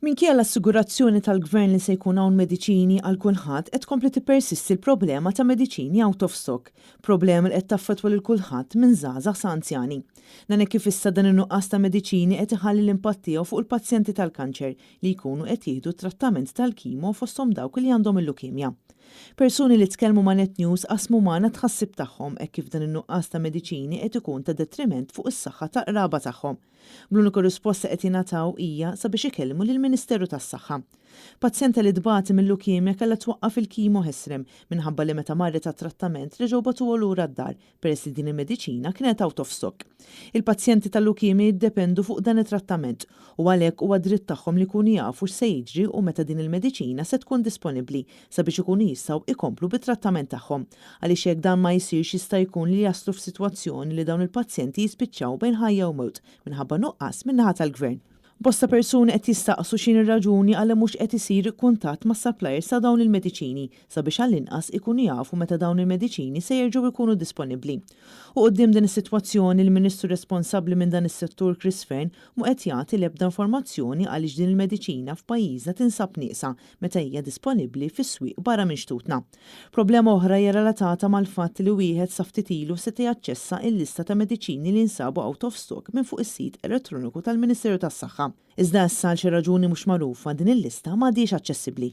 Minkejja l-assigurazzjoni tal-gvern li se jkun hawn mediċini għal kulħadd qed tkompli tippersisti l-problema ta' mediċini out of stock, problema li qed taffettwa lil kulħadd minn żgħażagħ sa anzjani. Dan hekk kif issa dan in-nuqqas ta' mediċini qed iħalli l-impatt tiegħu fuq il-pazjenti tal-kanċer li jkunu qed jieħdu trattament tal-kimo fosthom dawk li għandhom il-lukemja. Persuni li tkellmu ma' Net News qasmu magħna tħassib tagħhom hekk kif dan in-nuqqas ta' mediċini qed ikun ta' detriment fuq is-saħħa ta' qraba tagħhom. Bl-uniku risposta qed jingħataw hija sabiex ikellmu lill-Ministeru tas-Saħħa. Pazjenta li dbati mill-lukemja kellha twaqqaf il-kimo ħesrem minħabba li meta marret ta' trattament reġgħu batuha lura d-dar peress li din il-mediċina kienet out of stock. Il-pazjenti tal-lukemja jiddependu fuq dan it-trattament u għalhekk huwa dritt tagħhom li jkunu jafu x'se jiġri u meta din il-mediċina se tkun disponibbli sabiex ikunu jistgħu ikomplu bit-trattament tagħhom. Għaliex jekk dan ma jsirx jista' jkun li jaslu f'sitwazzjoni li dawn il-pazjenti jispiċċaw bejn ħajja u mewt minħabba nuqqas min-naħa tal-gvern. Bosta persuni qed jistaqsu x'inhi raġuni għal mhux qed isir kuntatt mas suppliers ta' dawn il-mediċini sabiex għall-inqas ikunu jafu meta dawn il-mediċini se jerġgħu jkunu disponibbli. U quddiem din is-sitwazzjoni il-Ministru responsabbli minn dan is-settur Chris Fern mu qed jagħti l-ebda informazzjoni għaliex din il-mediċina f'pajjiżna tinsab nieqsa meta hija disponibbli fis-swieq barra minn xtutna. Problema oħra hija relatata mal-fatt li wieħed sa ftit ilu seta' jaċċessa l-lista ta' mediċini li nsabu out of stock minn fuq is-sit elettroniku tal-Ministeru tas-Saħħa. Iżda issa għal xi raġuni mhux magħrufa din il-lista m'għadhiex aċċessibbli.